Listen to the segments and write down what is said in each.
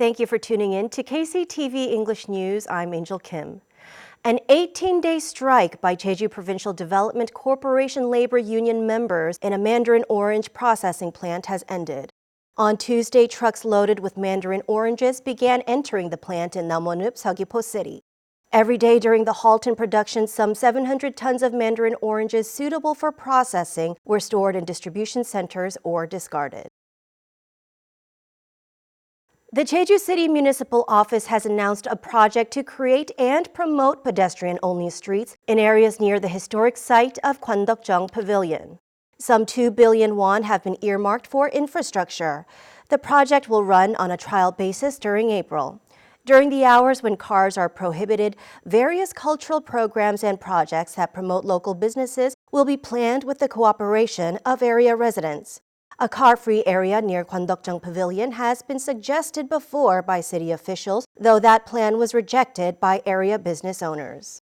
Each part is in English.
Thank you for tuning in to KCTV English News. I'm Angel Kim. An 18-day strike by Jeju Provincial Development Corporation labor union members in a mandarin orange processing plant has ended. On Tuesday, trucks loaded with mandarin oranges began entering the plant in Namonub, Seogwipo City. Every day during the halt in production, some 700 tons of mandarin oranges suitable for processing were stored in distribution centers or discarded. The Jeju City Municipal Office has announced a project to create and promote pedestrian-only streets in areas near the historic site of Kwandokjeong Pavilion. Some 2 billion won have been earmarked for infrastructure. The project will run on a trial basis during April. During the hours when cars are prohibited, various cultural programs and projects that promote local businesses will be planned with the cooperation of area residents. A car-free area near Kwandokjeong Pavilion has been suggested before by city officials, though that plan was rejected by area business owners.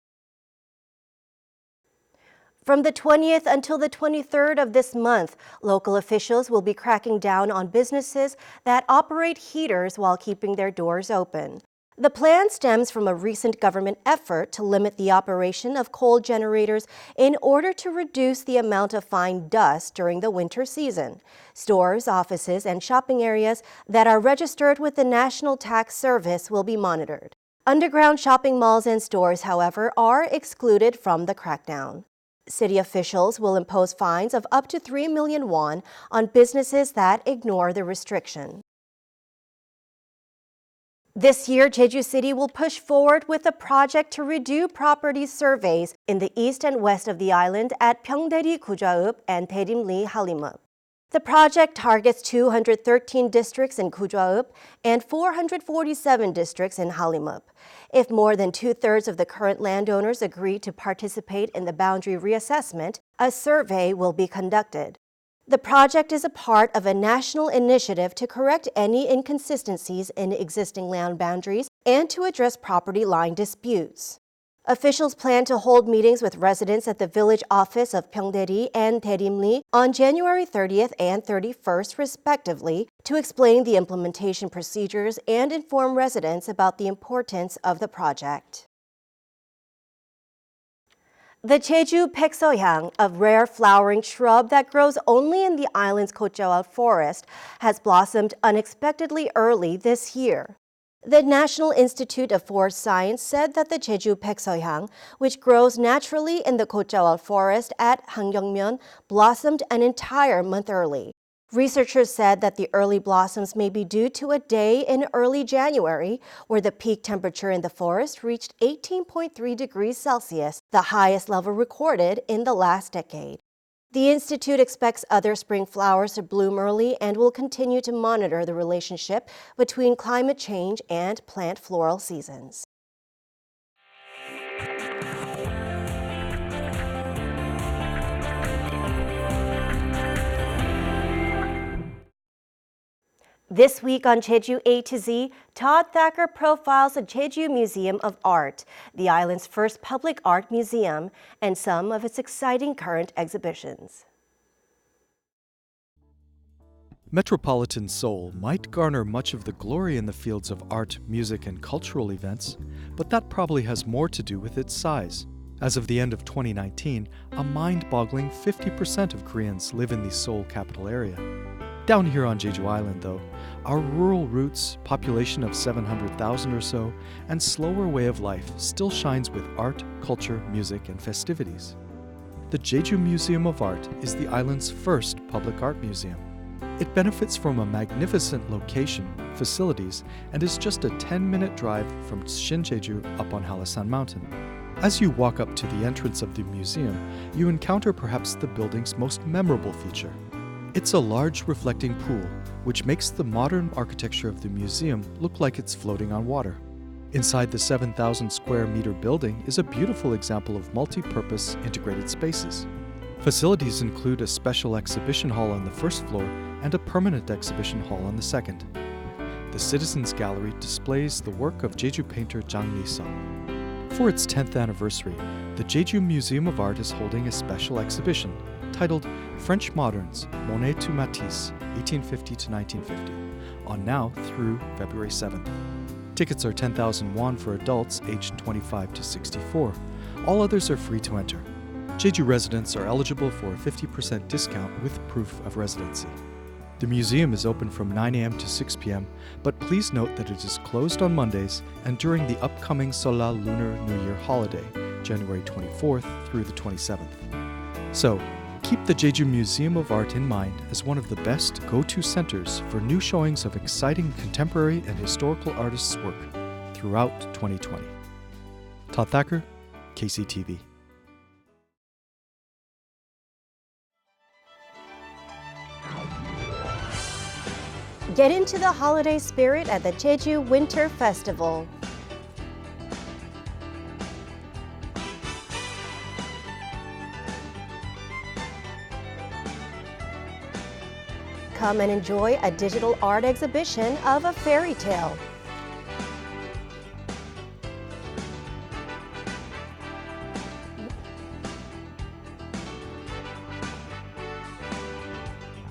From the 20th until the 23rd of this month, local officials will be cracking down on businesses that operate heaters while keeping their doors open. The plan stems from a recent government effort to limit the operation of coal generators in order to reduce the amount of fine dust during the winter season. Stores, offices, and shopping areas that are registered with the National Tax Service will be monitored. Underground shopping malls and stores, however, are excluded from the crackdown. City officials will impose fines of up to 3 million won on businesses that ignore the restriction. This year, Jeju City will push forward with a project to redo property surveys in the east and west of the island at Pyeongdaeri Gujaup and Daerimli Halimup. The project targets 213 districts in Gujaup and 447 districts in Halimup. If more than two-thirds of the current landowners agree to participate in the boundary reassessment, a survey will be conducted. The project is a part of a national initiative to correct any inconsistencies in existing land boundaries and to address property line disputes. Officials plan to hold meetings with residents at the village office of Pyeongdaeri and Daerimli on January 30th and 31st, respectively, to explain the implementation procedures and inform residents about the importance of the project. The Jeju Baekseohyang, a rare flowering shrub that grows only in the island's Kojawa forest, has blossomed unexpectedly early this year. The National Institute of Forest Science said that the Jeju Baekseohyang, which grows naturally in the Kojawa forest at Hangyeongmyeon, blossomed an entire month early. Researchers said that the early blossoms may be due to a day in early January where the peak temperature in the forest reached 18.3 degrees Celsius, the highest level recorded in the last decade. The institute expects other spring flowers to bloom early and will continue to monitor the relationship between climate change and plant floral seasons. This week on Jeju A to Z, Todd Thacker profiles the Jeju Museum of Art, the island's first public art museum, and some of its exciting current exhibitions. Metropolitan Seoul might garner much of the glory in the fields of art, music, and cultural events, but that probably has more to do with its size. As of the end of 2019, a mind-boggling 50% of Koreans live in the Seoul capital area. Down here on Jeju Island, though, our rural roots, population of 700,000 or so, and slower way of life still shines with art, culture, music, and festivities. The Jeju Museum of Art is the island's first public art museum. It benefits from a magnificent location, facilities, and is just a 10-minute drive from Shinjeju up on Hallasan Mountain. As you walk up to the entrance of the museum, you encounter perhaps the building's most memorable feature. It's a large reflecting pool, which makes the modern architecture of the museum look like it's floating on water. Inside the 7,000 square meter building is a beautiful example of multi-purpose integrated spaces. Facilities include a special exhibition hall on the first floor and a permanent exhibition hall on the second. The Citizens Gallery displays the work of Jeju painter Jang Mi-sung. For its 10th anniversary, the Jeju Museum of Art is holding a special exhibition titled French Moderns, Monet to Matisse, 1850 to 1950, on now through February 7th. Tickets are 10,000 won for adults aged 25 to 64. All others are free to enter. Jeju residents are eligible for a 50% discount with proof of residency. The museum is open from 9 a.m. to 6 p.m., but please note that it is closed on Mondays and during the upcoming Solal Lunar New Year holiday, January 24th through the 27th. So, keep the Jeju Museum of Art in mind as one of the best go-to centers for new showings of exciting contemporary and historical artists' work throughout 2020. Todd Thacker, KCTV. Get into the holiday spirit at the Jeju Winter Festival. Come and enjoy a digital art exhibition of a fairy tale.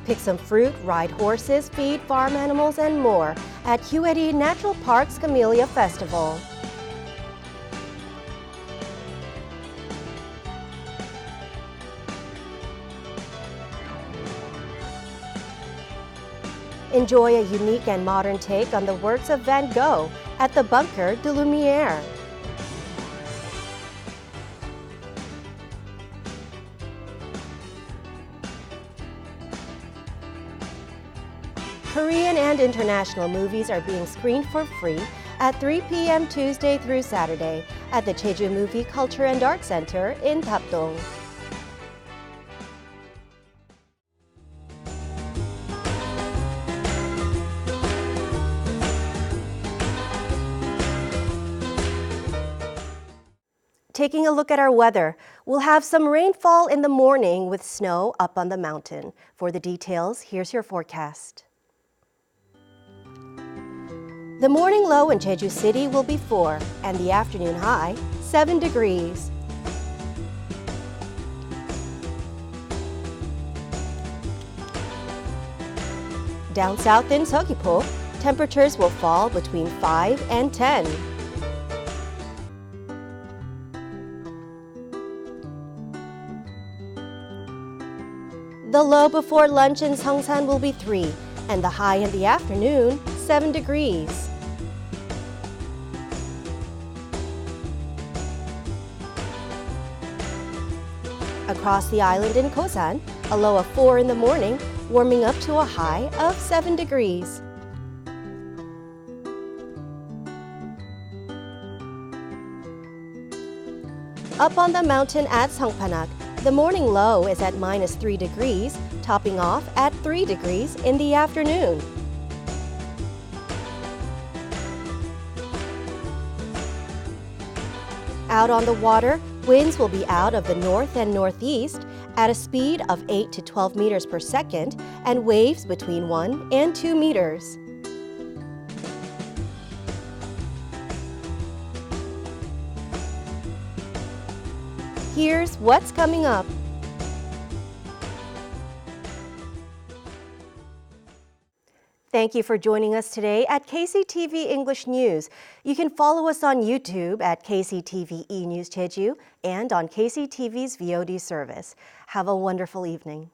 Pick some fruit, ride horses, feed farm animals, and more at Hwee Natural Park's Camellia Festival. Enjoy a unique and modern take on the works of Van Gogh at the Bunker de Lumière. Korean and international movies are being screened for free at 3 p.m. Tuesday through Saturday at the Jeju Movie Culture and Art Center in Tapdong. Taking a look at our weather, we'll have some rainfall in the morning with snow up on the mountain. For the details, here's your forecast. The morning low in Jeju City will be 4 and the afternoon high 7 degrees. Down south in Seogwipo, temperatures will fall between 5 and 10. The low before lunch in Seongsan will be 3 and the high in the afternoon 7 degrees. Across the island in Kosan, a low of 4 in the morning, warming up to a high of 7 degrees. Up on the mountain at Songpanak, the morning low is at -3 degrees, topping off at 3 degrees in the afternoon. Out on the water, winds will be out of the north and northeast at a speed of 8 to 12 meters per second and waves between 1 and 2 meters. Here's what's coming up. Thank you for joining us today at KCTV English News. You can follow us on YouTube at KCTV E! News Jeju and on KCTV's VOD service. Have a wonderful evening.